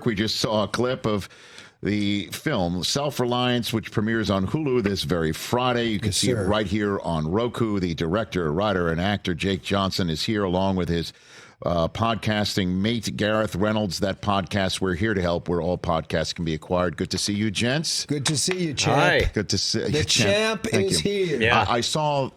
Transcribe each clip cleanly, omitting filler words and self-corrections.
We just saw a clip of the film Self-Reliance, which premieres on Hulu this very Friday. You can see it right here on Roku. The director, writer, and actor Jake Johnson is here along with his podcasting mate, Gareth Reynolds. That podcast, We're Here to Help, where all podcasts can be acquired. Good to see you, gents. Good to see you, champ. Hi. Good to see you. The champ is here. Yeah. I saw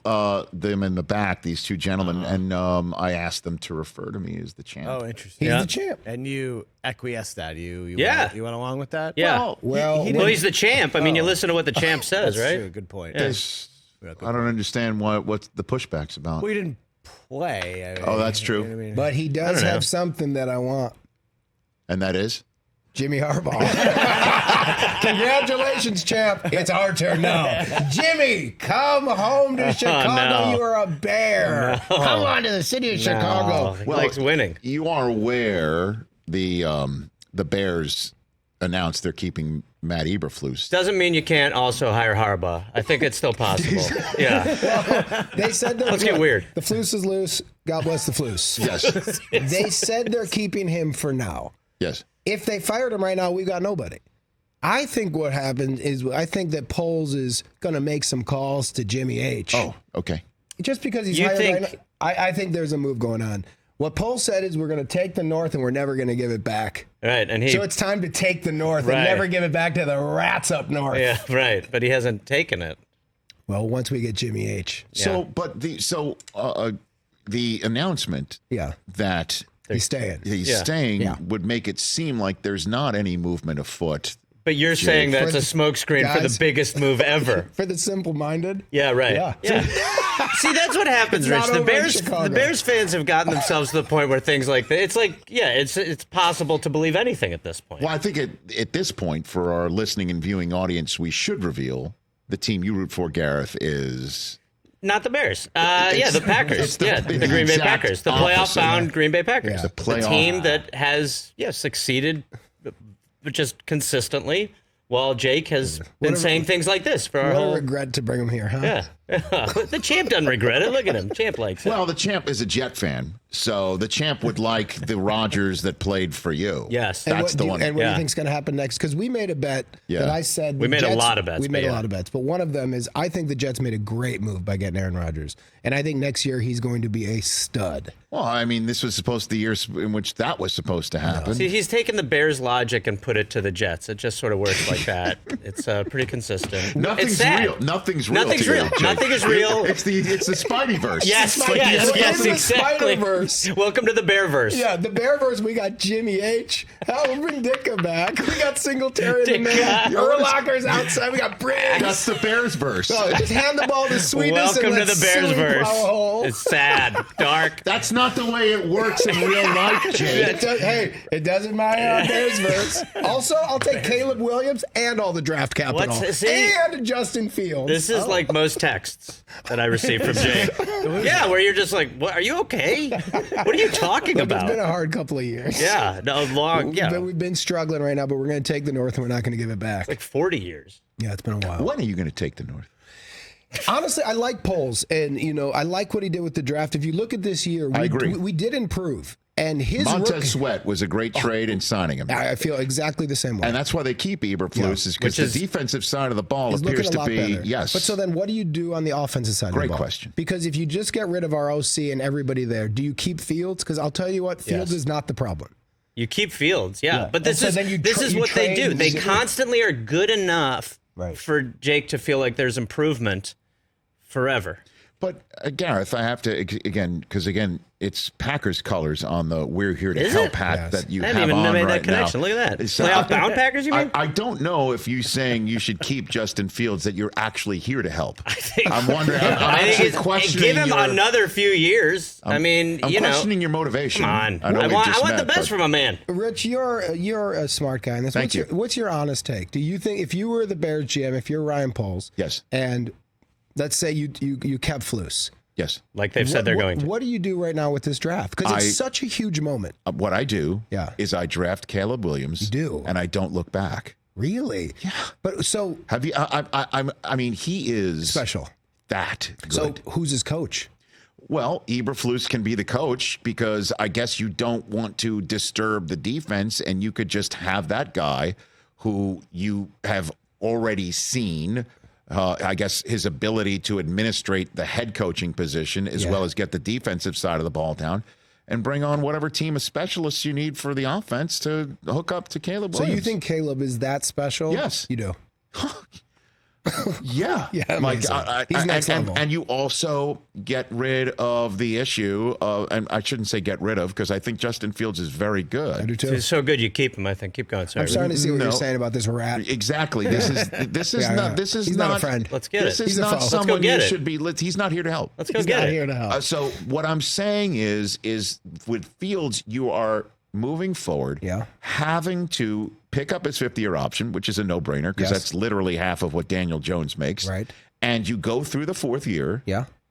them in the back, these two gentlemen, and I asked them to refer to me as the champ. Oh, interesting. He's the champ. And you acquesced that. You went along with that? Yeah. Well, he's the champ. I mean, you listen to what the champ says, That's right? true. Good point. Yeah. I don't understand what the pushback's about. We didn't play. I mean, that's true. You know what I mean? But he does have something that I want. And that is? Jimmy Harbaugh. Congratulations, champ. It's our turn now. Jimmy, come home to Chicago. No. You are a bear. No. Come on to the city of Chicago. He likes winning. You are aware the Bears announced they're keeping Matt Eberflus. Doesn't mean you can't also hire Harbaugh. I think it's still possible. Yeah. They said Let's get weird. The Flus is loose. God bless the Flus. Yes. They said they're keeping him for now. Yes. If they fired him right now, we've got nobody. I think what happened is I think that Poles is going to make some calls to Jimmy H. Oh, okay. Just because he's You hired think- right now, I think there's a move going on. What Poles said is we're going to take the North and we're never going to give it back. Right. And So it's time to take the North and never give it back to the rats up north. Yeah, right. But he hasn't taken it. Well, once we get Jimmy H. So, but the announcement that He's staying. he's staying would make it seem like there's not any movement afoot. But you're saying that's a smokescreen for the biggest move ever. For the simple-minded? Yeah, right. Yeah. See, that's what happens, Rich. The Bears fans have gotten themselves to the point where things like that, it's like, it's possible to believe anything at this point. Well, I think at this point, for our listening and viewing audience, we should reveal the team you root for, Gareth, is... Not the Bears. The Packers. The Green Bay Packers. The playoff-bound Green Bay Packers. Yeah. The team that has, succeeded just consistently, while Jake has been saying things like this for our whole... What a regret to bring him here, huh? Yeah. The champ doesn't regret it. Look at him. Champ likes it. Well, the champ is a Jet fan, so the champ would like the Rodgers that played for you. Yes. That's the one. And what do you think's going to happen next? Because we made a bet that I said... We made a lot of bets. We made a lot of bets. But one of them is I think the Jets made a great move by getting Aaron Rodgers. And I think next year he's going to be a stud. Well, I mean, this was supposed to be the year in which that was supposed to happen. See, he's taken the Bears' logic and put it to the Jets. It just sort of works like that. It's pretty consistent. Nothing's real. Nothing's real. Nothing's real. Nothing is real. It's the Spideyverse. Yes, exactly. Welcome to the Bearverse. Yeah, the Bearverse. We got Jimmy H. Hell, we'll bring Ditka back. We got Singletary in the middle. Urlacher's outside. We got Briggs. That's the Bearsverse. So just hand the ball to Sweetness. Welcome and to the Bearsverse. It's sad, dark. That's not the way it works in real life, Jake. It doesn't matter. Bearsverse. Also, I'll take Caleb Williams and all the draft capital. And Justin Fields. This is like most texts that I receive from Jake. Yeah, where you're just like, "What? Are you okay? What are you talking about?" It's been a hard couple of years. Yeah, We've been struggling right now, but we're going to take the North and we're not going to give it back. Like 40 years. Yeah, it's been a while. When are you going to take the North? Honestly, I like Poles, and I like what he did with the draft. If you look at this year, I agree. We did improve. And his Montez Sweat was a great trade in signing him. I feel exactly the same way. And that's why they keep Eberflus, is because the defensive side of the ball appears to be better. Yes. But so then what do you do on the offensive side of the ball? Great question. Because if you just get rid of our OC and everybody there, do you keep Fields? Because I'll tell you what, Fields is not the problem. You keep Fields, but this is what they do. They constantly are good enough for Jake to feel like there's improvement forever. But Gareth, I have to because it's Packers colors on the "We're Here to Help" hat that you have on right now. I haven't even made that connection. Look at that. Playoff bound Packers, you mean? I don't know if you saying you should keep Justin Fields that you're actually here to help. I'm wondering. I think give him another few years. I'm questioning your motivation. Come on, I want the best from a man. Rich, you're a smart guy in this. Thank you. What's your honest take? Do you think if you were the Bears GM, if you're Ryan Poles, yes, and let's say you kept Flus. Yes. Like they've said they're going to. What do you do right now with this draft? Because it's such a huge moment. What I do is I draft Caleb Williams. You do? And I don't look back. Really? Yeah. But so... Have you? I mean, he is... Special. That good. So who's his coach? Well, Eberflus can be the coach because I guess you don't want to disturb the defense, and you could just have that guy who you have already seen. I guess his ability to administrate the head coaching position as well as get the defensive side of the ball down, and bring on whatever team of specialists you need for the offense to hook up to Caleb Williams. So you think Caleb is that special? Yes. You do. Yeah. Like, he's next level. And you also get rid of the issue of, and I shouldn't say get rid of, because I think Justin Fields is very good. I do too. He's so good you keep him, I think. Keep going. Sorry. I'm starting to see what you're saying about this rat. Exactly. This is He's not a friend. Let's get this it. is He's a not foe. someone get you it. should be. He's not here to help. Let's go He's get not it. here to help. So what I'm saying is with Fields, you are moving forward, having to pick up his 5th-year option, which is a no-brainer because that's literally half of what Daniel Jones makes. Right. And you go through the 4th year,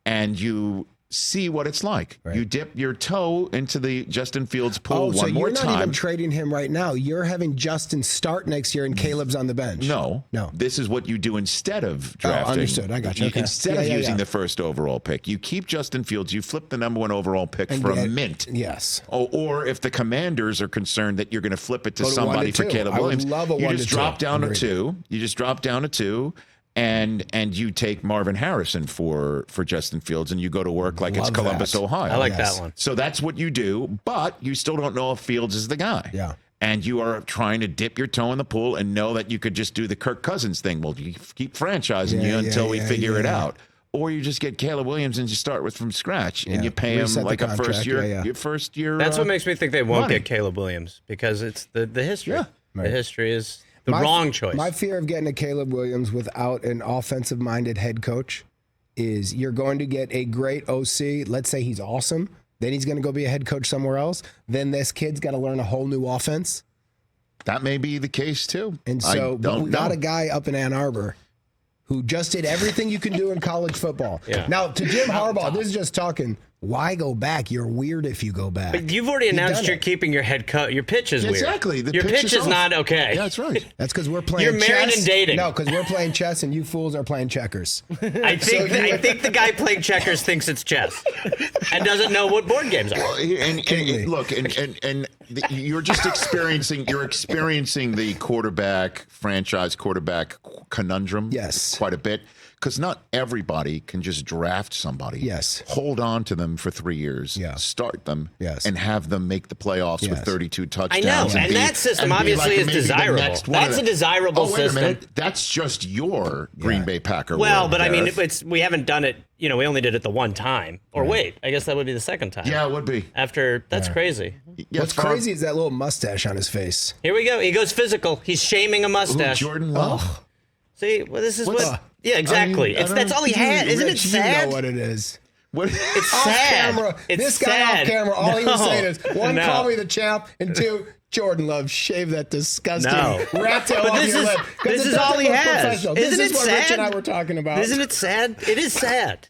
and you see what it's like. Right. You dip your toe into the Justin Fields pool one more time. So you're not even trading him right now. You're having Justin start next year and Caleb's on the bench. No. This is what you do instead of drafting. Oh, understood. I got you. Okay. Instead of using the 1st overall pick, you keep Justin Fields. You flip the number 1 overall pick for a mint. Yes. Or if the Commanders are concerned that you're going to flip it to somebody for Caleb Williams, you just drop down to 2. You just drop down to 2. And you take Marvin Harrison for Justin Fields, and you go to work like it's Columbus, Ohio. I like that one. So that's what you do, but you still don't know if Fields is the guy. Yeah. And you are trying to dip your toe in the pool and know that you could just do the Kirk Cousins thing. Well, you keep franchising you until we figure it out. Or you just get Caleb Williams and you start with from scratch and you pay him like a first year. Your first year. That's what makes me think they won't get Caleb Williams, because it's the history. Yeah. Right. The history is the wrong choice. My fear of getting a Caleb Williams without an offensive-minded head coach is you're going to get a great OC. Let's say he's awesome. Then he's going to go be a head coach somewhere else. Then this kid's got to learn a whole new offense. That may be the case, too. And so we got a guy up in Ann Arbor who just did everything you can do in college football. Yeah. Now, to Jim Harbaugh, this is just talking. Why go back? You're weird if you go back. But you've already announced you're keeping your head coach. Your pitch is weird. Exactly. Your pitch is not okay. Yeah, that's right. That's because we're playing chess. You're married and dating. No, because we're playing chess and you fools are playing checkers. I think the guy playing checkers thinks it's chess and doesn't know what board games are. And look, you're just experiencing the franchise quarterback conundrum. Yes. Quite a bit. Because not everybody can just draft somebody. Yes. Hold on to them for 3 years. Yeah. Start them. Yes. And have them make the playoffs with 32 touchdowns. I know. And that system obviously is desirable. That's a desirable system. Wait a minute. That's just your Green Bay Packer. Well, but Gareth. I mean, we haven't done it. We only did it the one time. Or wait, I guess that would be the second time. Yeah, it would be. That's crazy. What's crazy is that little mustache on his face. Here we go. He goes physical. He's shaming a mustache. Jordan Love. Oh. See, well, this is Yeah, exactly. That's all he had. Isn't it sad? You know what it is. It's off sad. Camera, it's this sad. guy off camera, all he was saying is, 1, call me the champ, and 2, Jordan Love, shave that disgusting rat tail off your lip. This is all he has. This is what Rich and I were talking about. Isn't it sad? It is sad.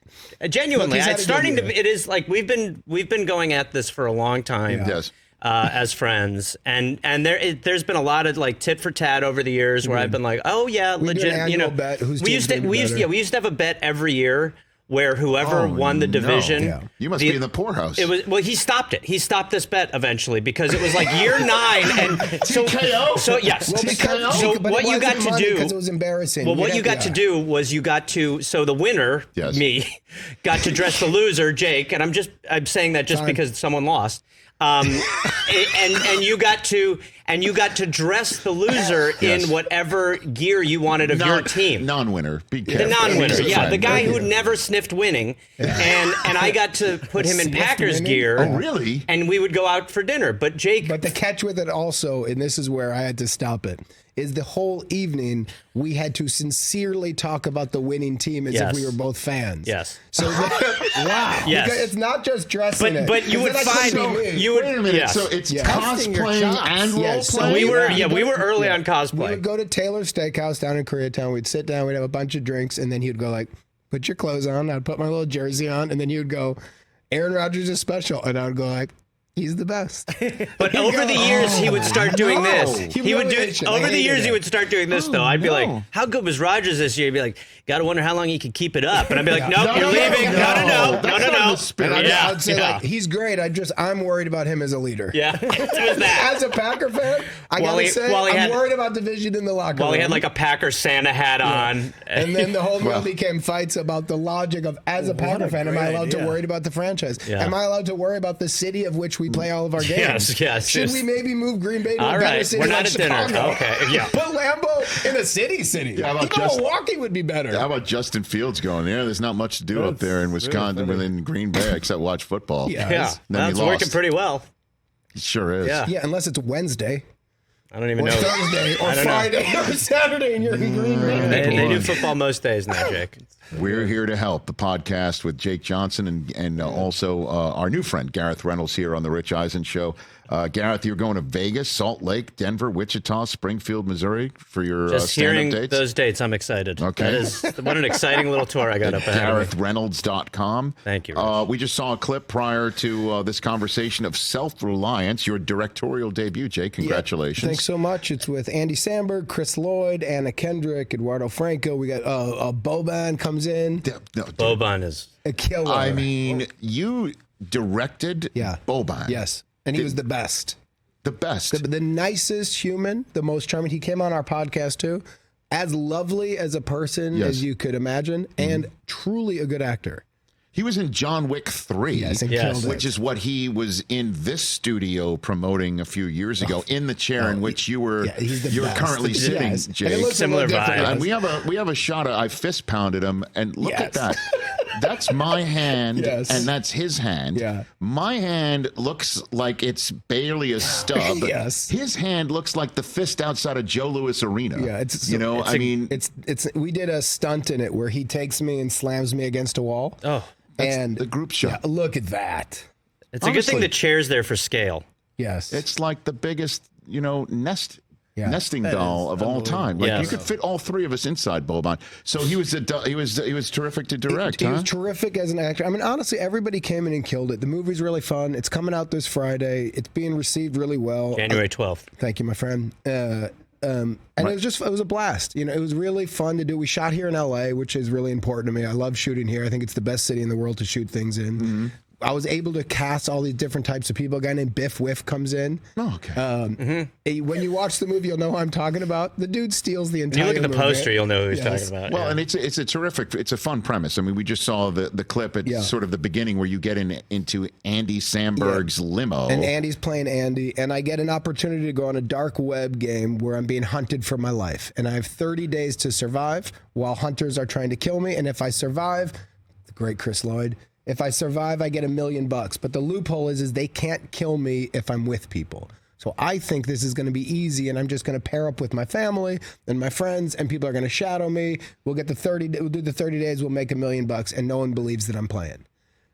Genuinely, it's starting to. It is like we've been going at this for a long time. Yeah. Yes. As friends, and there's been a lot of like tit for tat over the years where I've been like, oh yeah, legit. Bet who's we used to have a bet every year where whoever won the division. No. You must be in the poorhouse. He stopped it. He stopped this bet eventually because it was like year 9 and TKO. So yes. So what you got to do? Because it was embarrassing. Well, what you got to do was so the winner, me, got to dress the loser, Jake, and I'm saying that just because someone lost. And you got to dress the loser in whatever gear you wanted of your team. Non-winner. Be careful. The non-winner, the guy who never sniffed winning, and I got to put him in Packers gear. Oh, really? And we would go out for dinner. But the catch with it also, and this is where I had to stop it, is the whole evening we had to sincerely talk about the winning team as if we were both fans. Yes. So wow. Yes. Because it's not just dressing but you would find you would. Wait a minute. Yes. So it's cosplaying and role playing. We were early on cosplay. We would go to Taylor's Steakhouse down in Koreatown. We'd sit down. We'd have a bunch of drinks, and then he'd go like, "Put your clothes on." I'd put my little jersey on, and then he would go, "Aaron Rodgers is special," and I would go like, He's the best. But over the years, he would start doing this. He would do over the years. He would start doing this though. I'd be like, "How good was Rodgers this year?" He'd be like, "Gotta wonder how long he could keep it up." And I'd be like, "Nope, you're leaving. No. And I'd say like, he's great. I'm worried about him as a leader. Yeah, it was that. As a Packer fan, I gotta say, I'm worried about division in the locker room. While he had like a Packer Santa hat on, and then the whole movie became fights about the logic of, as a Packer fan, am I allowed to worry about the franchise? Yeah. Am I allowed to worry about the city of which we play all of our games? Yes. Should we maybe move Green Bay to a better city? We're not like at dinner. Chicago? Okay, yeah. Put Lambeau in a city. Yeah, Even Milwaukee would be better. How about Justin Fields going there? There's not much to do up there in Wisconsin within Green Bay except watch football. Yeah. That's working pretty well. It sure is. Yeah, unless it's Wednesday. I don't even know. Thursday or Friday or Saturday and you're in Green Bay. They do football most days now, Jake. We're here to help. The podcast with Jake Johnson and also our new friend, Gareth Reynolds, here on The Rich Eisen Show. Gareth, you're going to Vegas, Salt Lake, Denver, Wichita, Springfield, Missouri for your just stand-up dates? Hearing those dates, I'm excited. Okay. What an exciting little tour I got up ahead of me. GarethReynolds.com. Thank you, Rich. We just saw a clip prior to this conversation of Self-Reliance, your directorial debut, Jake. Congratulations. Thanks so much. It's with Andy Samberg, Chris Lloyd, Anna Kendrick, Eduardo Franco. We got Boban comes in. Boban is a killer. I mean, you directed Boban. Yes. And he was the best. The best. The nicest human, the most charming. He came on our podcast, too. As lovely as a person as you could imagine, and truly a good actor. He was in John Wick 3, which is what he was in this studio promoting a few years ago, in the chair in which you're currently sitting, Jake. Similar vibe. And we have a shot of, I fist pounded him, and look at that. That's my hand, and that's his hand. Yeah. My hand looks like it's barely a stub. His hand looks like the fist outside of Joe Louis Arena. Yeah, it's we did a stunt in it where he takes me and slams me against a wall. Oh. And the group shot. Yeah, look at that. It's a good thing the chair's there for scale. Yes. It's like the biggest, nesting doll of all time. Like you could fit all three of us inside Boban. So he was terrific to direct. He was terrific as an actor. I mean, honestly, everybody came in and killed it. The movie's really fun. It's coming out this Friday. It's being received really well. January 12th. Thank you, my friend. And it was a blast. It was really fun to do. We shot here in LA, which is really important to me. I love shooting here. I think it's the best city in the world to shoot things in. Mm-hmm. I was able to cast all these different types of people. A guy named Biff Whiff comes in. Oh, okay. When you watch the movie, you'll know who I'm talking about. The dude steals the entire movie. You look at the poster, you'll know who he's talking about. Well, and it's a fun premise. I mean, we just saw the clip at sort of the beginning where you get into Andy Samberg's limo. And Andy's playing Andy, and I get an opportunity to go on a dark web game where I'm being hunted for my life. And I have 30 days to survive while hunters are trying to kill me. And if I survive, the great Chris Lloyd, if I survive, I get $1 million. But the loophole is they can't kill me if I'm with people. So I think this is going to be easy, and I'm just going to pair up with my family and my friends, and people are going to shadow me. We'll do the 30 days. We'll make $1 million, and no one believes that I'm playing.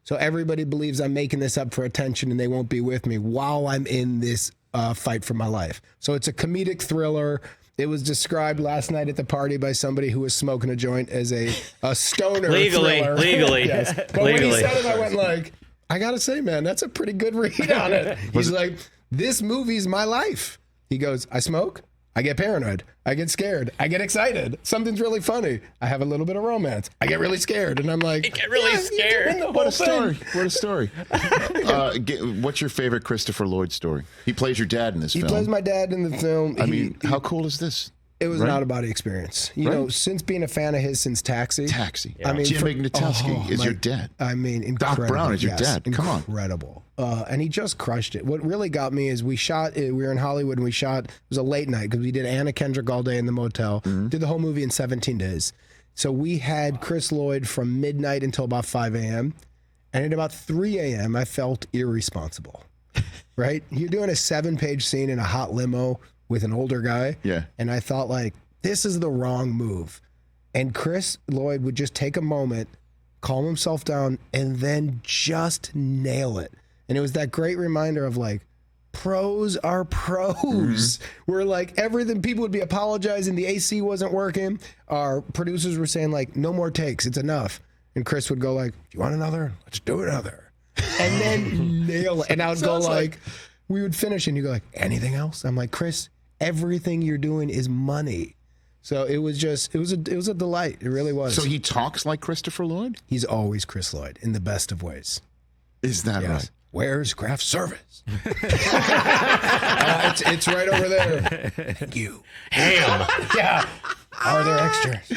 So everybody believes I'm making this up for attention, and they won't be with me while I'm in this fight for my life. So it's a comedic thriller. It was described last night at the party by somebody who was smoking a joint as a stoner legally. Yes. But when he said it, I went like, I got to say, man, that's a pretty good read on it. He's like, this movie's my life. He goes, I smoke, I get paranoid, I get scared, I get excited. Something's really funny. I have a little bit of romance. I get really scared. And I'm like, I get really scared. What a story. What a story. What's your favorite Christopher Lloyd story? He plays your dad in this film. He plays my dad in the film. I mean, how cool is this? It was an out-of-body experience. You know, since being a fan of his since Taxi. Yeah. I mean, Jim Ignatowski is your dad. I mean, incredible. Doc Brown is your dad. Come on. Incredible. And he just crushed it. What really got me is we were in Hollywood and we shot, it was a late night because we did Anna Kendrick all day in the motel, did the whole movie in 17 days. So we had Chris Lloyd from midnight until about 5 a.m. And at about 3 a.m., I felt irresponsible, right? You're doing a 7-page scene in a hot limo with an older guy. Yeah. And I thought like, this is the wrong move. And Chris Lloyd would just take a moment, calm himself down, and then just nail it. And it was that great reminder of like, pros are pros. Where like everything, people would be apologizing, the AC wasn't working. Our producers were saying like, no more takes, it's enough. And Chris would go like, do you want another? Let's do another. and then nail it. And I would go like, we would finish and you go like, anything else? I'm like, Chris, everything you're doing is money. So it was a delight. It really was. So he talks like Christopher Lloyd? He's always Chris Lloyd in the best of ways. Is that right? Where's craft service? It's right over there. Thank you. Ham. Yeah. Are there extras?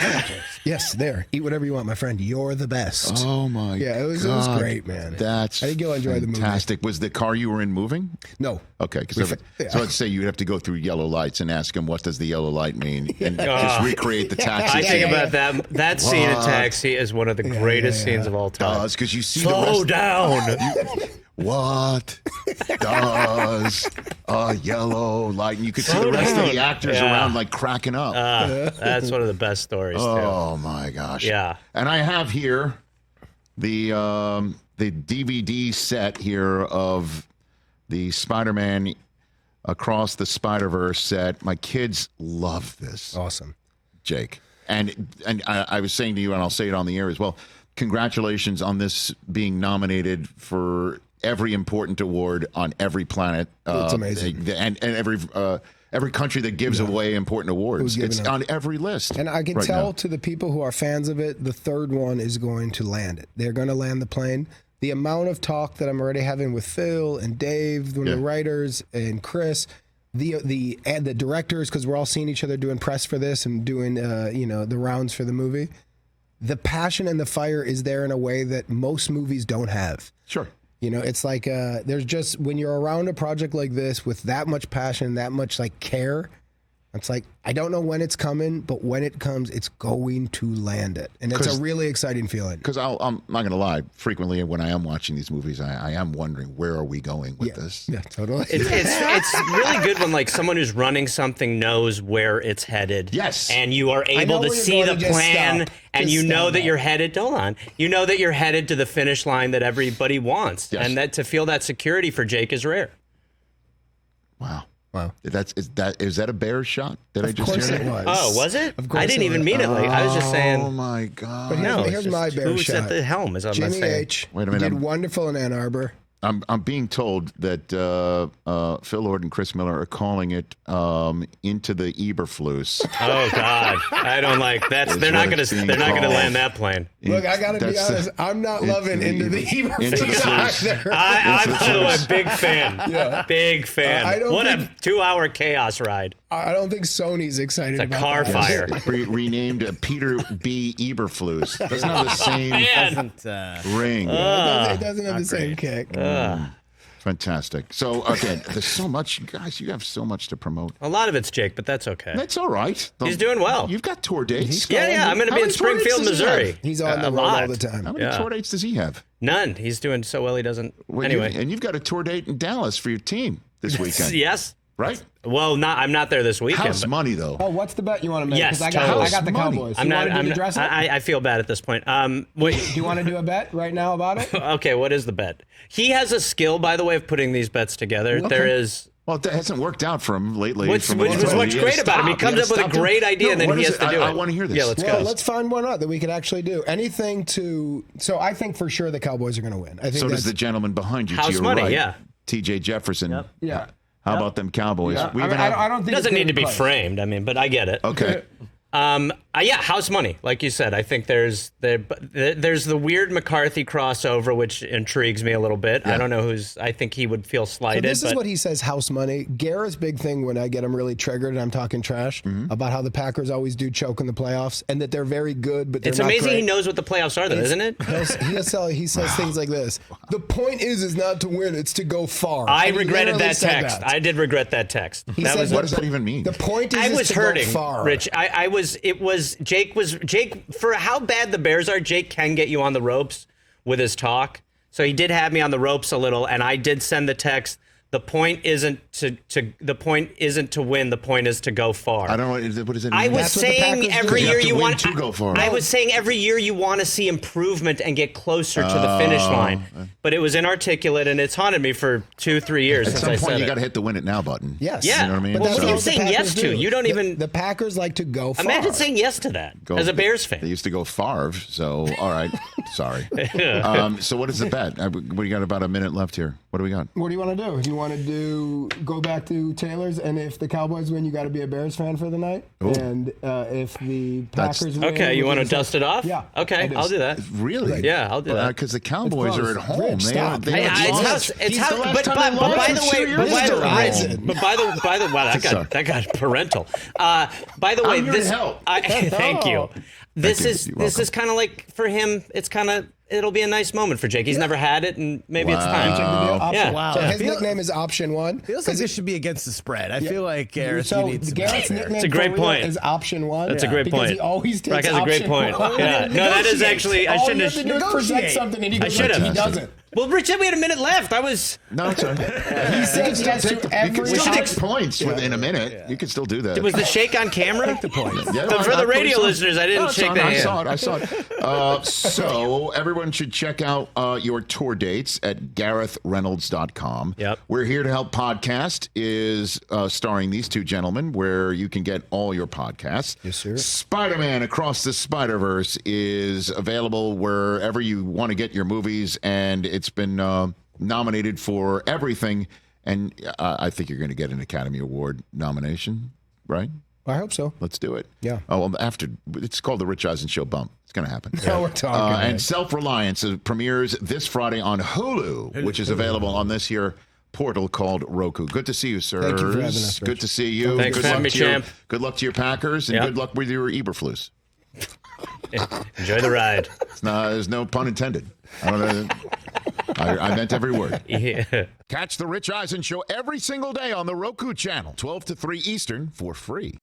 Yes, there. Eat whatever you want, my friend. You're the best. Oh my God. Yeah, it was great, man. I think you'll enjoy the movie. Fantastic. Was the car you were in moving? No. Okay. So let's say you'd have to go through yellow lights and ask him, what does the yellow light mean? And just recreate the taxi. I think about that. That scene in Taxi is one of the greatest scenes of all time. Because you see Slow down. What does a yellow light? And you could see the rest of the actors around like cracking up. That's one of the best stories, too. Oh, my gosh. Yeah. And I have here the DVD set here of the Spider-Man Across the Spider-Verse set. My kids love this. Awesome. Jake. And I was saying to you, and I'll say it on the air as well, congratulations on this being nominated for every important award on every planet. It's amazing. And every country that gives away important awards. It's on every list. And I can tell to the people who are fans of it, the third one is going to land it. They're going to land the plane. The amount of talk that I'm already having with Phil and Dave, one of the writers, and Chris, the directors, because we're all seeing each other doing press for this and doing the rounds for the movie. The passion and the fire is there in a way that most movies don't have. Sure. It's like there's just, when you're around a project like this with that much passion, that much like care, it's like, I don't know when it's coming, but when it comes, it's going to land it. And it's a really exciting feeling. Because I'm not going to lie, frequently when I am watching these movies, I am wondering, where are we going with this? Yeah, totally. It's really good when like someone who's running something knows where it's headed. Yes. And you are able to see the plan and you know that you're headed, hold on, you know that you're headed to the finish line that everybody wants. Yes. And that to feel that security for Jake is rare. Wow. Is that a Bears shot? Did I just hear that? It was. Oh, was it? Of course I didn't even mean it. Like I was just saying. Oh my God! But here's my Bears shot. Who's at the helm? Is what I'm Jimmy saying. H. Wait a minute. Did wonderful in Ann Arbor. I'm being told that Phil Lord and Chris Miller are calling it Into the Eberflus. Oh God, I don't like that. They're not going to land that plane. Look, I got to be honest. I'm not loving Into the Eberflus either. I'm by the way big fan. Yeah. Big fan. What a 2-hour chaos ride. I don't think Sony's excited about that. Car fire. Renamed Peter B. Eberflus. Doesn't have the same ring. It doesn't have the same kick. Fantastic. So, again, there's so much. Guys, you have so much to promote. A lot of it's Jake, but that's okay. That's all right. He's doing well. You've got tour dates. Yeah. I'm going to be in Springfield, Missouri. He's on the road all the time. How many tour dates does he have? None. He's doing so well he doesn't. Anyway. And you've got a tour date in Dallas for your team this weekend. Yes. Right? Well, I'm not there this weekend. House money, though. Oh, what's the bet you want to make? Yes, I got the Cowboys. I feel bad at this point. Wait. Do you want to do a bet right now about it? Okay, what is the bet? He has a skill, by the way, of putting these bets together. Okay. There is. Well, it hasn't worked out for him lately. What's great about him? He comes up with a great idea, and then he has to do it. I want to hear this. Yeah, let's go. Let's find one out that we could actually do. Anything to. So I think for sure the Cowboys are going to win. I think so does the gentleman behind you. House to your money, right, yeah. T.J. Jefferson. Yep. Yeah. How about them Cowboys? Yeah. I don't think it doesn't need to be framed. I mean, but I get it. Okay. House money, like you said. I think there's the weird McCarthy crossover, which intrigues me a little bit. Yeah. I don't know who's. I think he would feel slighted. So this is what he says: house money. Garrett's big thing when I get him really triggered and I'm talking trash about how the Packers always do choke in the playoffs and that they're very good, but they're it's not amazing great. He knows what the playoffs are, though, isn't it? He says things like this: the point is not to win; it's to go far. I regretted that text. I did regret that text. What does that even mean? The point is, I was to hurting, go far. Rich. Jake for how bad the Bears are. Jake can get you on the ropes with his talk. So he did have me on the ropes a little, and I did send the text. The point isn't to win. The point is to go far. I don't know what does it mean. I was saying every year you want to go far. I was saying every year you want to see improvement and get closer to the finish line. But it was inarticulate, and it's haunted me for 2-3 years since I said it. At some point, you got to hit the win it now button. Yes. Yeah. You know what I mean? Well, what are you saying yes to? You don't even. The Packers like to go far. Imagine saying yes to that as a Bears fan. They used to go Favre, so all right. Sorry. So what is the bet? We got about a minute left here. What do we got? What do you want to do? Do you want to go back to Taylor's, and if the Cowboys win, you got to be a Bears fan for the night? Ooh. And if the Packers win... Okay, you want to dust it off? Yeah. Okay, I'll do that. Really? Yeah, I'll do that. Because the Cowboys are at home. Rich, stop. They It's how. But by the way, that got parental. By the way, this. Thank you. This is kind of like for him. It's kind of. It'll be a nice moment for Jake. He's never had it, and maybe it's time. Yeah. Wow. So his nickname is Option 1. Feels like this should be against the spread. I feel like Gareth, so you need some Gareth's there. nickname It's a great point. is Option 1. That's a great because point. He always takes Brock has a great point. Yeah. No, that is actually. I shouldn't have. All you have to do is present something, and he goes, I should have. he doesn't. Well, Rich said we had a minute left. No, it's all right. He said yes to every... You can still take points within a minute. Yeah. You can still do that. Was the shake on camera? Take the points. Yeah, For the radio listeners, I didn't shake the hand. I saw it. So everyone should check out your tour dates at GarethReynolds.com. Yep. We're Here to Help podcast is starring these two gentlemen, where you can get all your podcasts. Yes, sir. Spider-Man Across the Spider-Verse is available wherever you want to get your movies, and it's been nominated for everything. And I think you're going to get an Academy Award nomination, right? I hope so. Let's do it. Yeah. Oh, well, it's called the Rich Eisen Show bump. It's going to happen. Now we're talking. And Self-Reliance premieres this Friday on Hulu, which is available on this here portal called Roku. Good to see you, sir. Thank you for having us, Rich. Good to see you. Thanks for having me, champ. Good luck to your Packers, and good luck with your Eberflus. Enjoy the ride. There's no pun intended. I don't know. I meant every word. Yeah. Catch the Rich Eisen Show every single day on the Roku channel, 12 to 3 Eastern, for free.